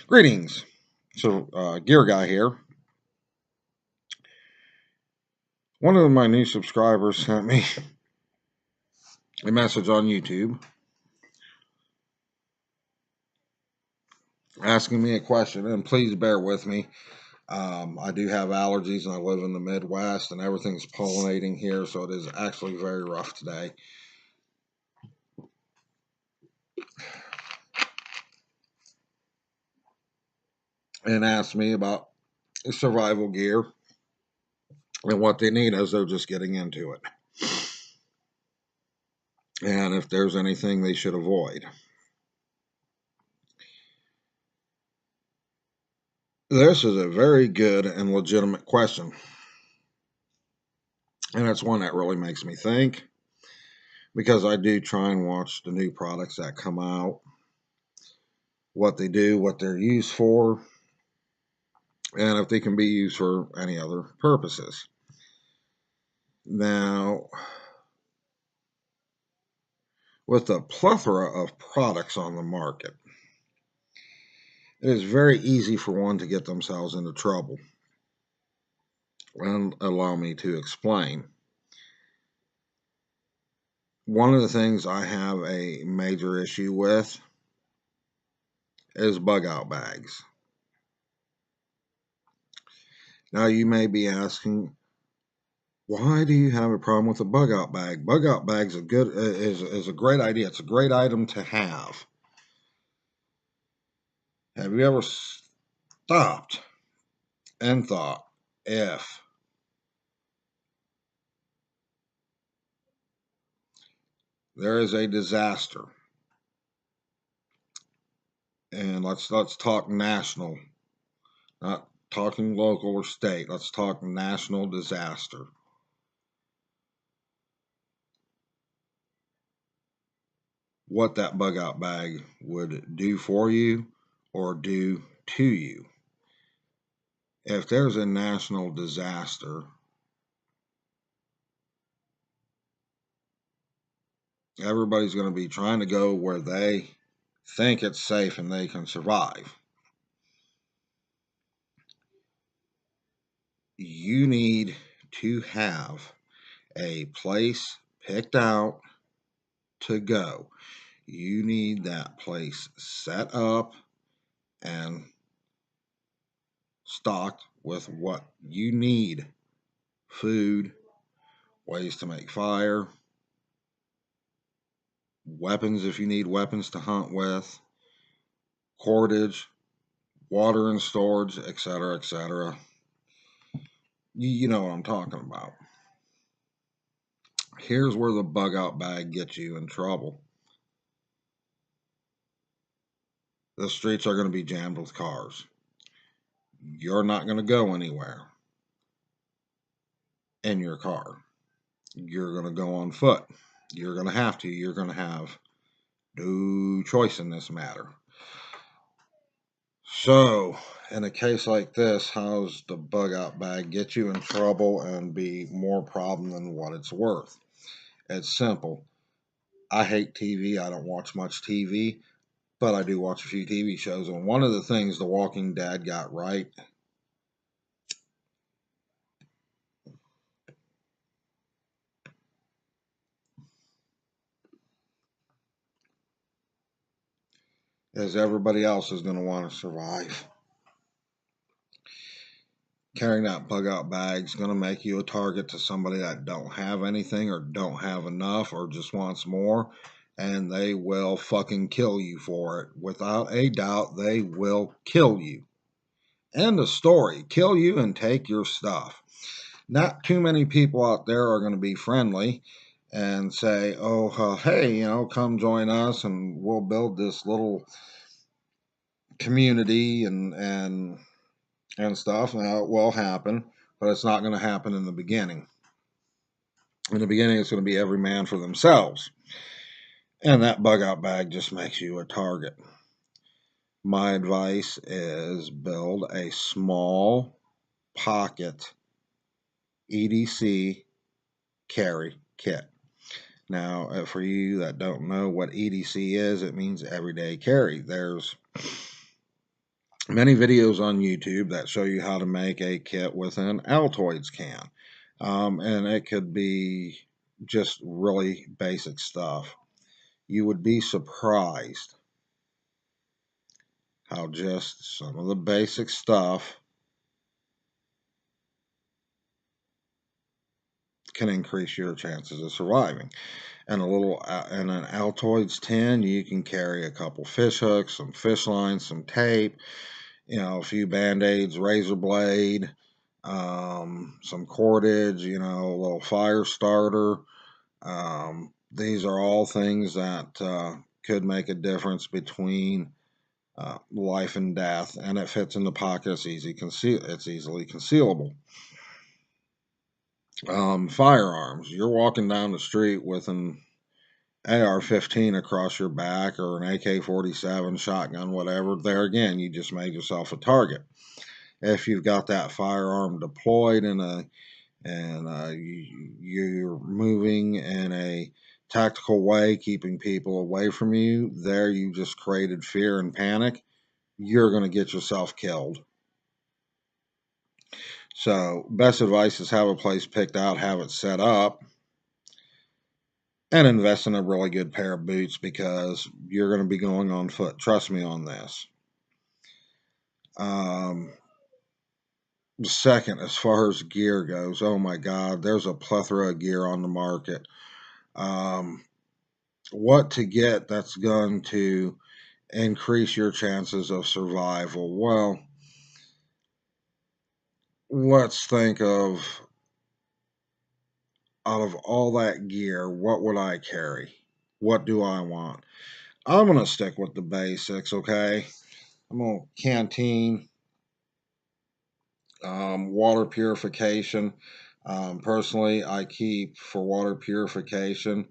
Greetings. So, Gear Guy here. One of my new subscribers sent me a message on YouTube asking me a question, and please bear with me. I do have allergies, and I live in the Midwest, and everything's pollinating here, so it is actually very rough today. And asked me about survival gear and what they need as they're just getting into it, and if there's anything they should avoid. This is a very good and legitimate question, and it's one that really makes me think, because I do try and watch the new products that come out, what they do, what they're used for, and if they can be used for any other purposes. Now, with the plethora of products on the market, it is very easy for one to get themselves into trouble. And allow me to explain. One of the things I have a major issue with is bug out bags. Now, you may be asking, why do you have a problem with a bug out bag? Bug out bags is a great idea. It's a great item to have. Have you ever stopped and thought, if there is a disaster, and let's talk national, not talking local or state, let's talk national disaster. What that bug out bag would do for you or do to you. If there's a national disaster, everybody's going to be trying to go where they think it's safe and they can survive. You need to have a place picked out to go. You need that place set up and stocked with what you need: food, ways to make fire, weapons if you need weapons to hunt with, cordage, water and storage, etc., etc. You know what I'm talking about. Here's where the bug out bag gets you in trouble. The streets are going to be jammed with cars. You're not going to go anywhere in your car. You're going to go on foot. You're going to have to. You're going to have no choice in this matter. So, in a case like this, how's the bug out bag get you in trouble and be more problem than what it's worth? It's simple. I hate TV. I don't watch much TV, but I do watch a few TV shows. And one of the things The Walking Dead got right is everybody else is going to want to survive. Carrying that bug out bag is going to make you a target to somebody that don't have anything or don't have enough or just wants more, and they will fucking kill you for it. Without a doubt, they will kill you. End of story. Kill you and take your stuff. Not too many people out there are going to be friendly and say, oh, hey, come join us and we'll build this little community and stuff. Now, it will happen, but it's not going to happen in the beginning. In the beginning, it's going to be every man for themselves. And that bug out bag just makes you a target. My advice is build a small pocket EDC carry kit. Now, for you that don't know what EDC is, it means everyday carry. There's many videos on YouTube that show you how to make a kit with an altoids can. And it could be just really basic stuff. You would be surprised how just some of the basic stuff can increase your chances of surviving. And in an altoids tin, you can carry a couple fish hooks, some fish lines, some tape, a few band-aids, razor blade, some cordage, a little fire starter. These are all things that could make a difference between life and death, and it fits in the pocket. It's easily concealable. Firearms. You're walking down the street with an AR-15 across your back or an AK-47 shotgun, whatever. There again, you just made yourself a target. If you've got that firearm deployed you're moving in a tactical way, keeping people away from you, there you just created fear and panic. You're going to get yourself killed. So, best advice is have a place picked out, have it set up, and invest in a really good pair of boots because you're going to be going on foot. Trust me on this. Um, Second, as far as gear goes, oh my God, there's a plethora of gear on the market. What to get that's going to increase your chances of survival? Well, let's think of out of all that gear, what would I carry? What do I want? I'm going to stick with the basics, okay? I'm going to canteen, water purification. Personally, I keep for water purification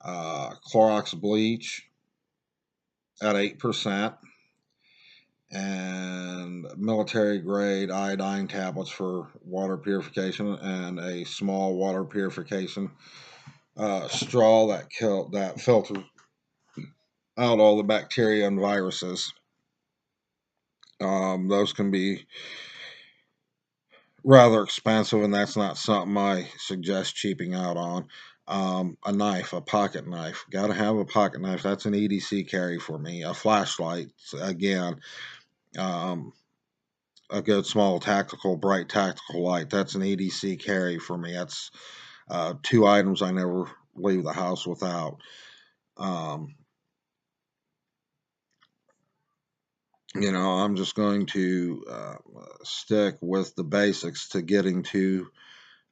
Clorox bleach at 8% and military grade iodine tablets for water purification and a small water purification straw that filters out all the bacteria and viruses. Those can be rather expensive, and that's not something I suggest cheaping out on. A knife, a pocket knife. Got to have a pocket knife. That's an EDC carry for me. A flashlight, again. Um, a good small bright tactical light. That's an EDC carry for me. That's two items I never leave the house without. Um, I'm just going to stick with the basics to getting to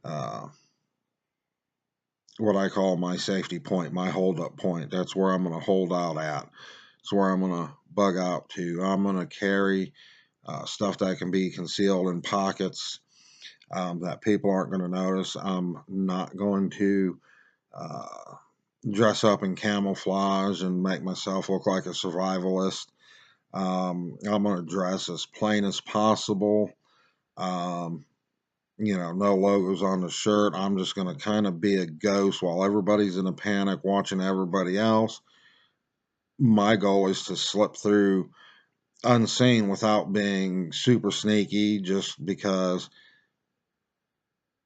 uh, what I call my safety point, my hold up point. That's where I'm going to hold out at. It's where I'm going to bug out to. I'm going to carry stuff that can be concealed in pockets that people aren't going to notice. I'm not going to uh, dress up in camouflage and make myself look like a survivalist. I'm going to dress as plain as possible. Um, no logos on the shirt. I'm just going to kind of be a ghost while everybody's in a panic watching everybody else. My goal is to slip through unseen without being super sneaky just because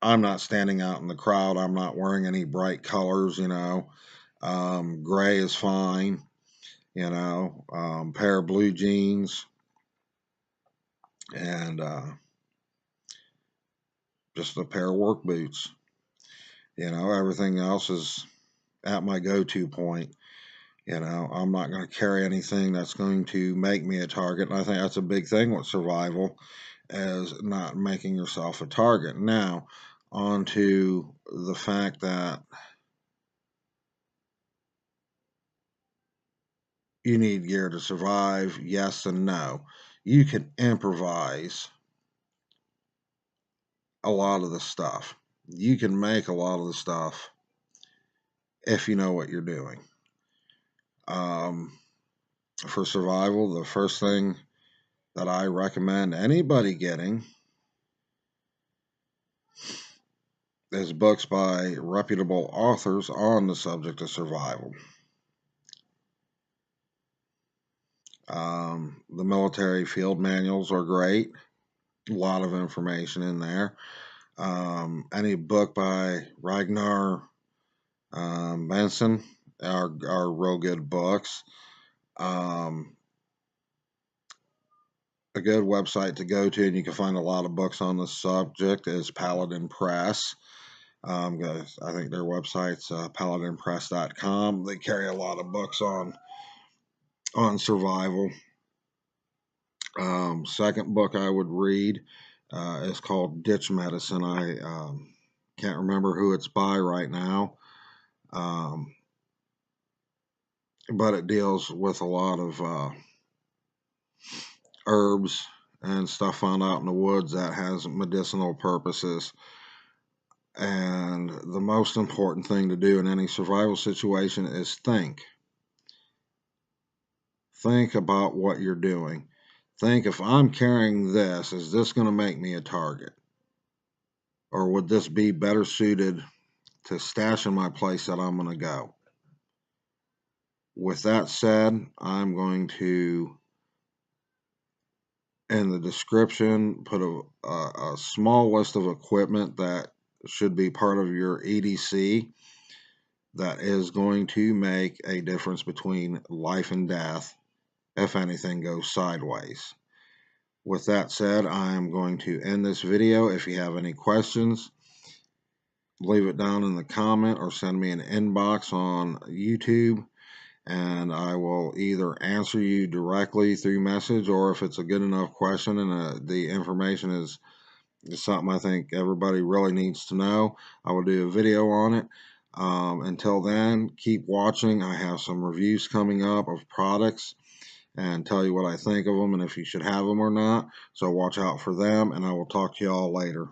I'm not standing out in the crowd. I'm not wearing any bright colors, Gray is fine, pair of blue jeans and just a pair of work boots. Everything else is at my go-to point. I'm not going to carry anything that's going to make me a target. And I think that's a big thing with survival is not making yourself a target. Now, on to the fact that you need gear to survive. Yes and no. You can improvise a lot of the stuff. You can make a lot of the stuff if you know what you're doing. Um, for survival, the first thing that I recommend anybody getting is books by reputable authors on the subject of survival. The military field manuals are great. A lot of information in there. Any book by Ragnar Benson are real good books. A good website to go to, and you can find a lot of books on the subject, is Paladin Press. I think their website's paladinpress.com. They carry a lot of books on survival. Second book I would read is called Ditch Medicine. I can't remember who it's by right now, but it deals with a lot of herbs and stuff found out in the woods that has medicinal purposes. And the most important thing to do in any survival situation is think. Think about what you're doing. Think, if I'm carrying this, is this going to make me a target? Or would this be better suited to stash in my place that I'm going to go? With that said, I'm going to, in the description, put a small list of equipment that should be part of your EDC that is going to make a difference between life and death if anything goes sideways. With that said, I am going to end this video. If you have any questions, leave it down in the comment or send me an inbox on YouTube, and I will either answer you directly through message, or if it's a good enough question and the information is something I think everybody really needs to know, I will do a video on it. Until then, keep watching. I have some reviews coming up of products and tell you what I think of them and if you should have them or not. So watch out for them, and I will talk to you all later.